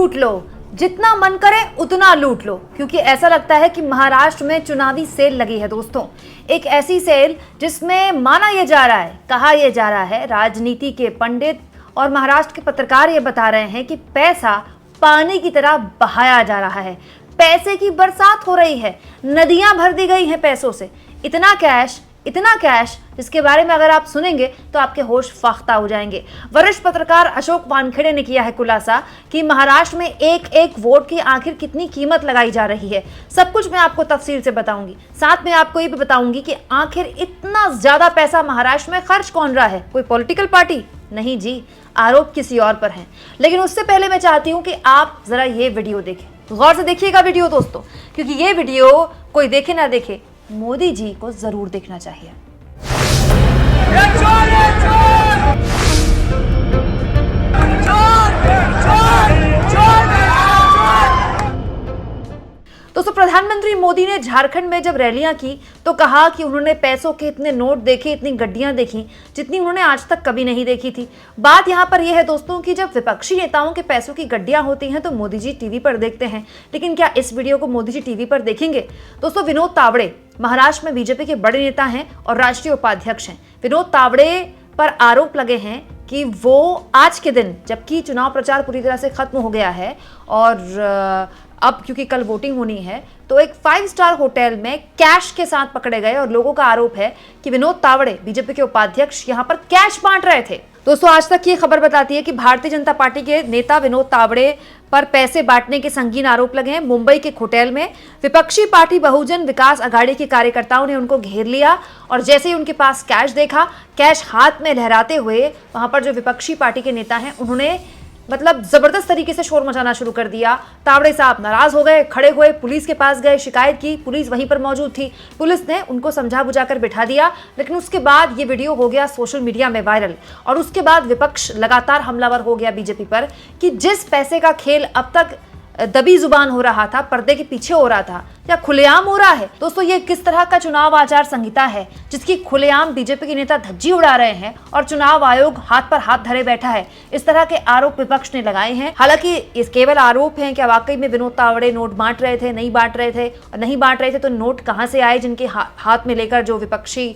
लूट लो, जितना मन करे उतना लूट लो, क्योंकि ऐसा लगता है कि महाराष्ट्र में चुनावी सेल लगी है दोस्तों। एक ऐसी सेल जिसमें माना यह जा रहा है, कहा यह जा रहा है, राजनीति के पंडित और महाराष्ट्र के पत्रकार ये बता रहे हैं कि पैसा पानी की तरह बहाया जा रहा है, पैसे की बरसात हो रही है, नदियां भर दी गई हैं पैसों से। इतना कैश जिसके बारे में अगर आप सुनेंगे तो आपके होश फाख्ता हो जाएंगे। वरिष्ठ पत्रकार अशोक वानखेड़े ने किया है खुलासा कि महाराष्ट्र में एक एक वोट की आखिर कितनी कीमत लगाई जा रही है। सब कुछ मैं आपको तफसील से बताऊंगी। साथ में आपको ये भी बताऊंगी कि आखिर इतना ज्यादा पैसा महाराष्ट्र में खर्च कौन रहा है। कोई पॉलिटिकल पार्टी नहीं जी, आरोप किसी और पर है। लेकिन उससे पहले मैं चाहती हूँ कि आप जरा ये वीडियो देखें, गौर से देखिएगा वीडियो दोस्तों, क्योंकि ये वीडियो कोई देखे ना देखे, मोदी जी को जरूर देखना चाहिए। दोस्तों, प्रधानमंत्री मोदी ने झारखंड में जब रैलियां की तो कहा कि उन्होंने पैसों के इतने नोट देखे, इतनी गड्डियां देखी जितनी उन्होंने आज तक कभी नहीं देखी थी। बात यहां पर यह है दोस्तों कि जब विपक्षी नेताओं के पैसों की गड्डियां होती हैं तो मोदी जी टीवी पर देखते हैं, लेकिन क्या इस वीडियो को मोदी जी टीवी पर देखेंगे? दोस्तों, विनोद तावड़े महाराष्ट्र में बीजेपी के बड़े नेता हैं और राष्ट्रीय उपाध्यक्ष हैं। विनोद तावड़े पर आरोप लगे हैं कि वो आज के दिन, जबकि चुनाव प्रचार पूरी तरह से खत्म हो गया है और अब क्योंकि कल वोटिंग होनी है, तो एक 5 स्टार होटल में कैश के साथ पकड़े गए और लोगों का आरोप है कि विनोद तावड़े बीजेपी के उपाध्यक्ष यहां पर कैश बांट रहे थे। दोस्तों, आज तक ये खबर बताती है कि भारतीय जनता पार्टी के नेता विनोद तावड़े पर पैसे बांटने के संगीन आरोप लगे हैं। मुंबई के एक होटल में विपक्षी पार्टी बहुजन विकास अघाड़ी के कार्यकर्ताओं ने उनको घेर लिया और जैसे ही उनके पास कैश देखा, कैश हाथ में लहराते हुए वहां पर जो विपक्षी पार्टी के नेता हैं उन्होंने जबरदस्त तरीके से शोर मचाना शुरू कर दिया। तावड़े साहब नाराज हो गए, खड़े हुए, पुलिस के पास गए, शिकायत की। पुलिस वहीं पर मौजूद थी, पुलिस ने उनको समझा बुझाकर बिठा दिया। लेकिन उसके बाद ये वीडियो हो गया सोशल मीडिया में वायरल और उसके बाद विपक्ष लगातार हमलावर हो गया बीजेपी पर कि जिस पैसे का खेल अब तक दबी जुबान हो रहा था, पर्दे के पीछे हो रहा था, या खुलेआम हो रहा है। दोस्तों, ये किस तरह का चुनाव आचार संहिता है जिसकी खुलेआम बीजेपी के नेता धज्जी उड़ा रहे हैं और चुनाव आयोग हाथ पर हाथ धरे बैठा है। इस तरह के आरोप विपक्ष ने लगाए हैं। हालांकि इस केवल आरोप हैं, क्या वाकई में विनोद तावड़े नोट बांट रहे थे, नहीं बांट रहे थे, और नहीं बांट रहे थे तो नोट कहां से आए जिनके हाथ में लेकर जो विपक्षी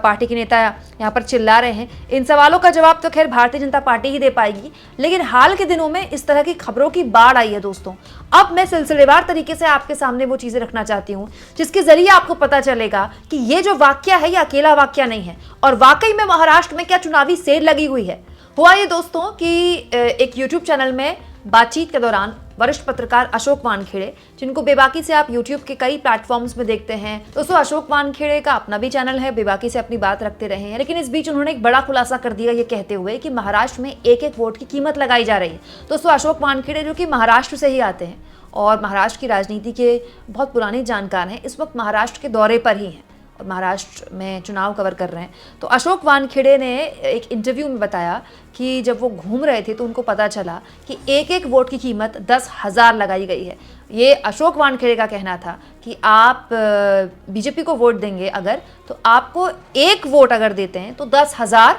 पार्टी के नेता यहाँ पर चिल्ला रहे हैं? इन सवालों का जवाब तो खैर भारतीय जनता पार्टी ही दे पाएगी। लेकिन हाल के दिनों में इस तरह की खबरों की बाढ़ आई है दोस्तों। अब मैं सिलसिलेवार तरीके से आपके सामने वो चीजें रखना चाहती हूँ जिसके जरिए आपको पता चलेगा कि ये जो वाकया है ये अकेला वाकया नहीं है और वाकई में महाराष्ट्र में क्या चुनावी सेल लगी हुई है। हुआ ये दोस्तों कि एक यूट्यूब चैनल में बातचीत के दौरान वरिष्ठ पत्रकार अशोक वानखेड़े, जिनको बेबाकी से आप यूट्यूब के कई प्लेटफॉर्म्स में देखते हैं, दोस्तों अशोक वानखेड़े का अपना भी चैनल है, बेबाकी से अपनी बात रखते रहे हैं। लेकिन इस बीच उन्होंने एक बड़ा खुलासा कर दिया ये कहते हुए कि महाराष्ट्र में एक एक वोट की कीमत लगाई जा रही है। दोस्तों, अशोक वानखेड़े जो कि महाराष्ट्र से ही आते हैं और महाराष्ट्र की राजनीति के बहुत पुराने जानकार हैं, इस वक्त महाराष्ट्र के दौरे पर ही हैं और महाराष्ट्र में चुनाव कवर कर रहे हैं। तो अशोक वानखेड़े ने एक इंटरव्यू में बताया कि जब वो घूम रहे थे तो उनको पता चला कि एक एक वोट की कीमत 10,000 लगाई गई है। ये अशोक वानखेड़े का कहना था कि आप बीजेपी को वोट देंगे अगर, तो आपको एक वोट अगर देते हैं तो 10,000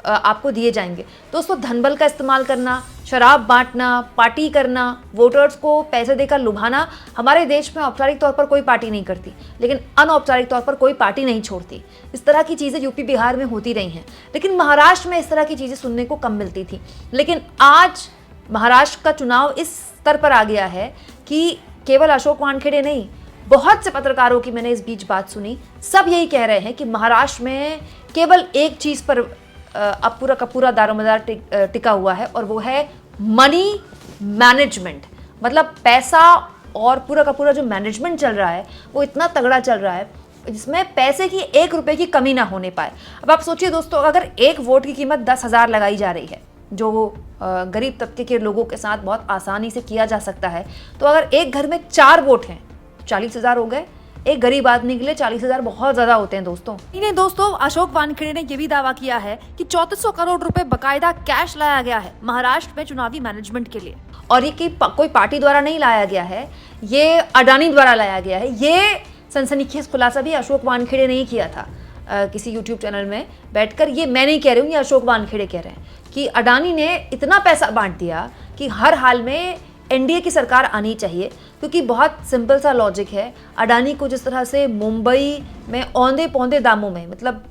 आपको दिए जाएंगे। दोस्तों, धनबल का इस्तेमाल करना, शराब बांटना, पार्टी करना, वोटर्स को पैसे देकर लुभाना हमारे देश में औपचारिक तौर पर कोई पार्टी नहीं करती, लेकिन अनौपचारिक तौर पर कोई पार्टी नहीं छोड़ती। इस तरह की चीज़ें यूपी बिहार में होती रही हैं, लेकिन महाराष्ट्र में इस तरह की चीज़ें सुनने को कम मिलती थी। लेकिन आज महाराष्ट्र का चुनाव इस स्तर पर आ गया है कि केवल अशोक वानखेड़े नहीं, बहुत से पत्रकारों की मैंने इस बीच बात सुनी, सब यही कह रहे हैं कि महाराष्ट्र में केवल एक चीज़ पर अब पूरा का पूरा दारोमदार टिका हुआ है और वो है मनी मैनेजमेंट। मतलब पैसा और पूरा का पूरा जो मैनेजमेंट चल रहा है वो इतना तगड़ा चल रहा है जिसमें पैसे की 1 रुपए की कमी ना होने पाए। अब आप सोचिए दोस्तों, अगर एक वोट की कीमत 10,000 लगाई जा रही है, जो गरीब तबके के लोगों के साथ बहुत आसानी से किया जा सकता है, तो अगर एक घर में 4 वोट हैं तो 40,000 हो गए। एक गरीब आदमी के लिए 40,000 बहुत ज्यादा होते हैं दोस्तों। इन्हें दोस्तों अशोक वानखेड़े ने यह भी दावा किया है कि 3400 करोड़ रुपए बकायदा कैश लाया गया है महाराष्ट्र में चुनावी मैनेजमेंट के लिए, और ये कोई पार्टी द्वारा नहीं लाया गया है, ये अडानी द्वारा लाया गया है। ये सनसनीखेज खुलासा भी अशोक वानखेड़े ने ही किया था किसी यूट्यूब चैनल में बैठकर। ये मैं नहीं कह रही हूँ, ये अशोक वानखेड़े कह रहे हैं कि अडानी ने इतना पैसा बांट दिया कि हर हाल में एनडीए की सरकार आनी चाहिए, क्योंकि बहुत सिंपल सा लॉजिक है। अडानी को जिस तरह से मुंबई में औंधे पौंधे दामों में, मतलब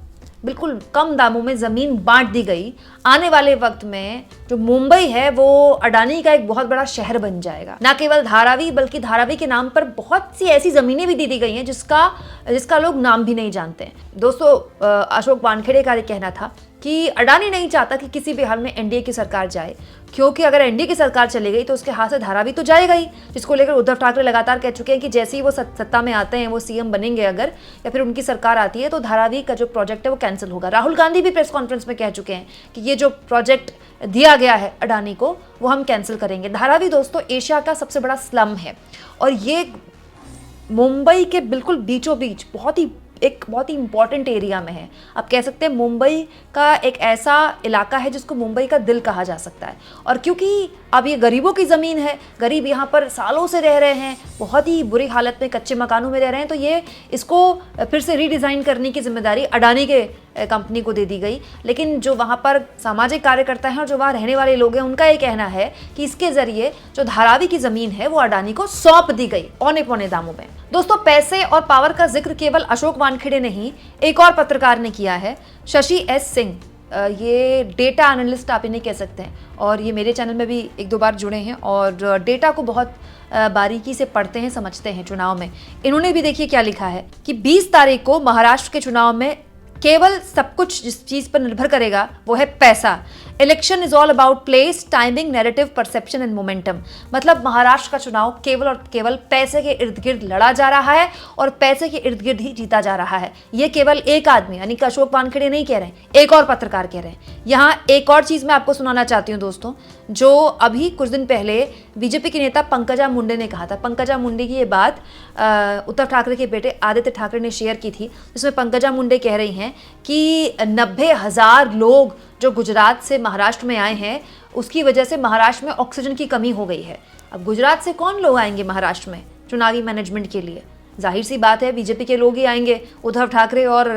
बिल्कुल कम दामों में ज़मीन बांट दी गई, आने वाले वक्त में जो मुंबई है वो अडानी का एक बहुत बड़ा शहर बन जाएगा। ना केवल धारावी, बल्कि धारावी के नाम पर बहुत सी ऐसी ज़मीनें भी दी गई हैं जिसका लोग नाम भी नहीं जानते। दोस्तों, अशोक वानखेड़े का ये कहना था कि अडानी नहीं चाहता कि किसी भी हाल में एनडीए की सरकार जाए, क्योंकि अगर एनडीए की सरकार चली गई तो उसके हाथ से धारावी तो जाएगा ही, जिसको लेकर उद्धव ठाकरे लगातार कह चुके हैं कि जैसे ही वो सत्ता में आते हैं, वो सीएम बनेंगे अगर, या फिर उनकी सरकार आती है, तो धारावी का जो प्रोजेक्ट है वो कैंसिल होगा। राहुल गांधी भी प्रेस कॉन्फ्रेंस में कह चुके हैं कि ये जो प्रोजेक्ट दिया गया है अडानी को, वो हम कैंसिल करेंगे। धारावी दोस्तों एशिया का सबसे बड़ा स्लम है, और ये मुंबई के बिल्कुल बीचों बीच बहुत ही इंपॉर्टेंट एरिया में है। आप कह सकते हैं मुंबई का एक ऐसा इलाका है जिसको मुंबई का दिल कहा जा सकता है। और क्योंकि अब ये गरीबों की ज़मीन है, गरीब यहाँ पर सालों से रह रहे हैं, बहुत ही बुरी हालत में कच्चे मकानों में रह रहे हैं, तो ये इसको फिर से रीडिज़ाइन करने की जिम्मेदारी अडानी के कंपनी को दे दी गई। लेकिन जो वहाँ पर सामाजिक कार्यकर्ता हैं और जो वहाँ रहने वाले लोग हैं, उनका ये कहना है कि इसके ज़रिए जो धारावी की ज़मीन है वो अडानी को सौंप दी गई औने पौने दामों में। दोस्तों, पैसे और पावर का जिक्र केवल अशोक वानखेड़े नहीं, एक और पत्रकार ने किया है, शशि एस सिंह। ये डेटा एनालिस्ट आप इन्हें कह सकते हैं, और ये मेरे चैनल में भी एक दो बार जुड़े हैं और डेटा को बहुत बारीकी से पढ़ते हैं, समझते हैं चुनाव में। इन्होंने भी देखिए क्या लिखा है कि 20 तारीख को महाराष्ट्र के चुनाव में केवल सब कुछ जिस चीज पर निर्भर करेगा वो है पैसा। Election is all about place, timing, narrative, perception and momentum. मतलब महाराष्ट्र का चुनाव केवल और केवल पैसे के इर्द गिर्द लड़ा जा रहा है और पैसे के इर्द गिर्द ही जीता जा रहा है। ये केवल एक आदमी यानी कि अशोक वानखेड़े नहीं कह रहे हैं, एक और पत्रकार कह रहे हैं। यहाँ एक और चीज मैं आपको सुनाना चाहती हूँ दोस्तों, जो अभी कुछ दिन पहले बीजेपी के नेता पंकजा मुंडे ने कहा था। पंकजा मुंडे की ये बात उद्धव ठाकरे के बेटे आदित्य ठाकरे ने शेयर की थी, जिसमें पंकजा मुंडे कह रही हैं कि 90,000 लोग जो गुजरात से महाराष्ट्र में आए हैं, उसकी वजह से महाराष्ट्र में ऑक्सीजन की कमी हो गई है। अब गुजरात से कौन लोग आएंगे महाराष्ट्र में चुनावी मैनेजमेंट के लिए? जाहिर सी बात है बीजेपी के लोग ही आएंगे। उद्धव ठाकरे और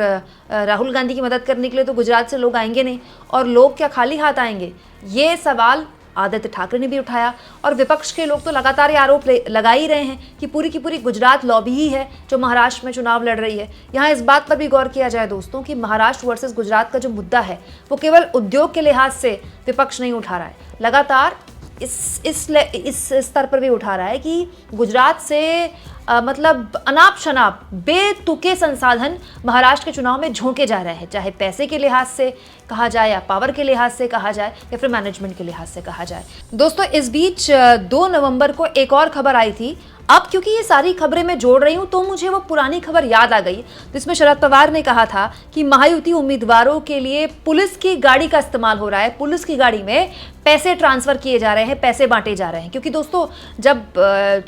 राहुल गांधी की मदद करने के लिए तो गुजरात से लोग आएंगे नहीं, और लोग क्या खाली हाथ आएंगे? ये सवाल आदित्य ठाकरे ने भी उठाया, और विपक्ष के लोग तो लगातार ये आरोप लगा ही रहे हैं कि पूरी की पूरी गुजरात लॉबी ही है जो महाराष्ट्र में चुनाव लड़ रही है। यहाँ इस बात पर भी गौर किया जाए दोस्तों कि महाराष्ट्र वर्सेस गुजरात का जो मुद्दा है वो केवल उद्योग के लिहाज से विपक्ष नहीं उठा रहा है, लगातार इस स्तर पर भी उठा रहा है कि गुजरात से मतलब अनाप शनाप बेतुके संसाधन महाराष्ट्र के चुनाव में झोंके जा रहे हैं, चाहे पैसे के लिहाज से कहा जाए या पावर के लिहाज से कहा जाए या फिर मैनेजमेंट के लिहाज से कहा जाए। दोस्तों, इस बीच 2 नवंबर को एक और खबर आई थी। अब क्योंकि ये सारी खबरें मैं जोड़ रही हूं तो मुझे वो पुरानी खबर याद आ गई, जिसमें शरद पवार ने कहा था कि महायुति उम्मीदवारों के लिए पुलिस की गाड़ी का इस्तेमाल हो रहा है, पुलिस की गाड़ी में पैसे ट्रांसफर किए जा रहे हैं, पैसे बांटे जा रहे हैं। क्योंकि दोस्तों, जब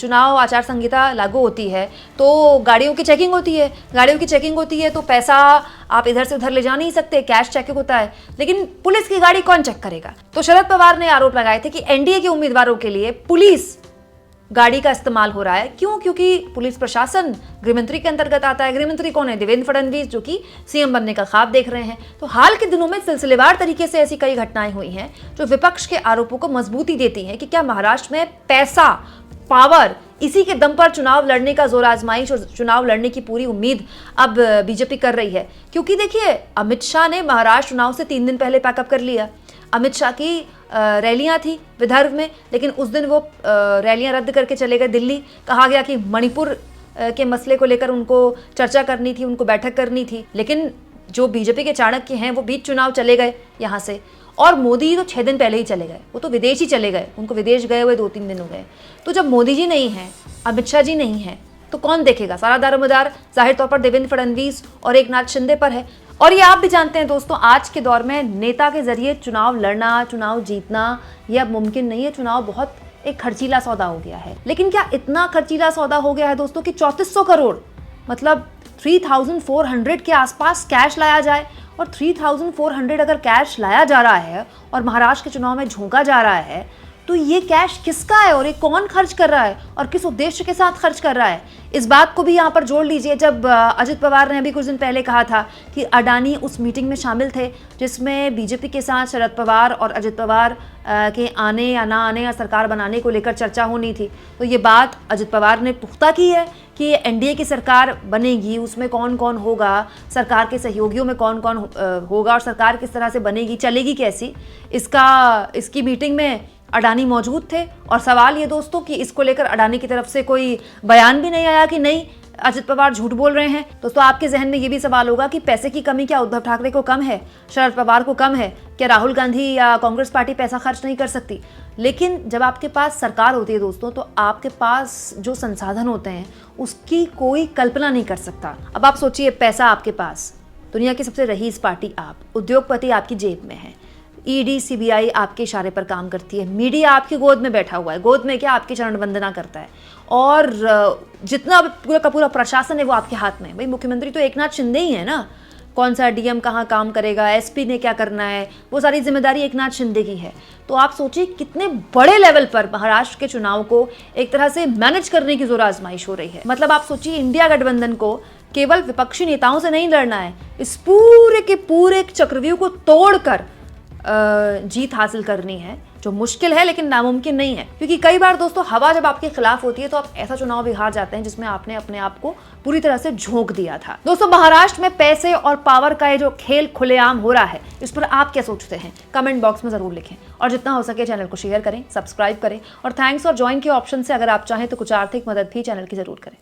चुनाव आचार संहिता लागू होती है तो गाड़ियों की चेकिंग होती है, तो पैसा आप इधर से उधर ले जा नहीं सकते, कैश चेकिंग होता है, लेकिन पुलिस की गाड़ी कौन चेक करेगा? तो शरद पवार ने आरोप लगाए थे कि एनडीए के उम्मीदवारों के लिए पुलिस गाड़ी का इस्तेमाल हो रहा है। क्यों? क्योंकि पुलिस प्रशासन गृहमंत्री के अंतर्गत आता है। गृहमंत्री कौन है? देवेंद्र फडणवीस, जो कि सीएम बनने का ख्वाब देख रहे हैं। तो हाल के दिनों में सिलसिलेवार तरीके से ऐसी कई घटनाएं हुई हैं जो विपक्ष के आरोपों को मजबूती देती हैं कि क्या महाराष्ट्र में पैसा, पावर, इसी के दम पर चुनाव लड़ने का जोर आजमाइश और चुनाव लड़ने की पूरी उम्मीद अब बीजेपी कर रही है। क्योंकि देखिए, अमित शाह ने महाराष्ट्र चुनाव से 3 दिन पहले पैकअप कर लिया। अमित शाह की रैलियां थी विदर्भ में, लेकिन उस दिन वो रैलियां रद्द करके चले गए दिल्ली। कहा गया कि मणिपुर के मसले को लेकर उनको चर्चा करनी थी, उनको बैठक करनी थी, लेकिन जो बीजेपी के चाणक्य हैं वो बीच चुनाव चले गए यहाँ से। और मोदी तो 6 दिन पहले ही चले गए, वो तो विदेश ही चले गए, उनको विदेश गए हुए 2-3 दिन हो गए। तो जब मोदी जी नहीं हैं, अमित शाह जी नहीं हैं, तो कौन देखेगा? सारा दारोमदार जाहिर तौर पर देवेंद्र फडणवीस और एकनाथ शिंदे पर है। और ये आप भी जानते हैं दोस्तों, आज के दौर में नेता के जरिए चुनाव लड़ना, चुनाव जीतना ये अब मुमकिन नहीं है। चुनाव बहुत एक खर्चीला सौदा हो गया है। लेकिन क्या इतना खर्चीला सौदा हो गया है दोस्तों कि 3400 करोड़ मतलब 3400 के आसपास कैश लाया जाए? और 3400 अगर कैश लाया जा रहा है और महाराष्ट्र के चुनाव में झोंका जा रहा है, तो ये कैश किसका है और ये कौन खर्च कर रहा है और किस उद्देश्य के साथ खर्च कर रहा है, इस बात को भी यहाँ पर जोड़ लीजिए। जब अजित पवार ने अभी कुछ दिन पहले कहा था कि अडानी उस मीटिंग में शामिल थे जिसमें बीजेपी के साथ शरद पवार और अजित पवार के आने या ना आने या सरकार बनाने को लेकर चर्चा होनी थी, तो ये बात अजित पवार ने पुख्ता की है कि एनडीए की सरकार बनेगी, उसमें कौन कौन होगा, सरकार के सहयोगियों में कौन कौन होगा और सरकार किस तरह से बनेगी, चलेगी कैसी, इसकी मीटिंग में अडानी मौजूद थे। और सवाल ये दोस्तों कि इसको लेकर अडानी की तरफ से कोई बयान भी नहीं आया कि नहीं अजित पवार झूठ बोल रहे हैं। दोस्तों आपके जहन में ये भी सवाल होगा कि पैसे की कमी क्या उद्धव ठाकरे को कम है, शरद पवार को कम है, क्या राहुल गांधी या कांग्रेस पार्टी पैसा खर्च नहीं कर सकती? लेकिन जब आपके पास सरकार होती है दोस्तों, तो आपके पास जो संसाधन होते हैं उसकी कोई कल्पना नहीं कर सकता। अब आप सोचिए, पैसा आपके पास, दुनिया की सबसे रईस पार्टी आप, उद्योगपति आपकी जेब में है, ईडी सीबीआई आपके इशारे पर काम करती है, मीडिया आपकी गोद में बैठा हुआ है, गोद में क्या आपकी चरण वंदना करता है, और जितना पूरा का पूरा प्रशासन है वो आपके हाथ में है। भाई मुख्यमंत्री तो एकनाथ शिंदे ही है ना, कौन सा डीएम कहाँ काम करेगा, एसपी ने क्या करना है, वो सारी जिम्मेदारी एकनाथ शिंदे की है। तो आप सोचिए कितने बड़े लेवल पर महाराष्ट्र के चुनाव को एक तरह से मैनेज करने की जोर आजमाइश हो रही है। मतलब आप सोचिए, इंडिया गठबंधन को केवल विपक्षी नेताओं से नहीं लड़ना है, इस पूरे के पूरे चक्रव्यूह को तोड़कर जीत हासिल करनी है, जो मुश्किल है लेकिन नामुमकिन नहीं है। क्योंकि कई बार दोस्तों हवा जब आपके खिलाफ होती है तो आप ऐसा चुनाव भी हार जाते हैं जिसमें आपने अपने आप को पूरी तरह से झोंक दिया था। दोस्तों महाराष्ट्र में पैसे और पावर का ये जो खेल खुलेआम हो रहा है, इस पर आप क्या सोचते हैं? कमेंट बॉक्स में जरूर लिखें और जितना हो सके चैनल को शेयर करें, सब्सक्राइब करें और थैंक्स और ज्वाइन के ऑप्शन से अगर आप चाहें तो कुछ आर्थिक मदद भी चैनल की जरूर करें।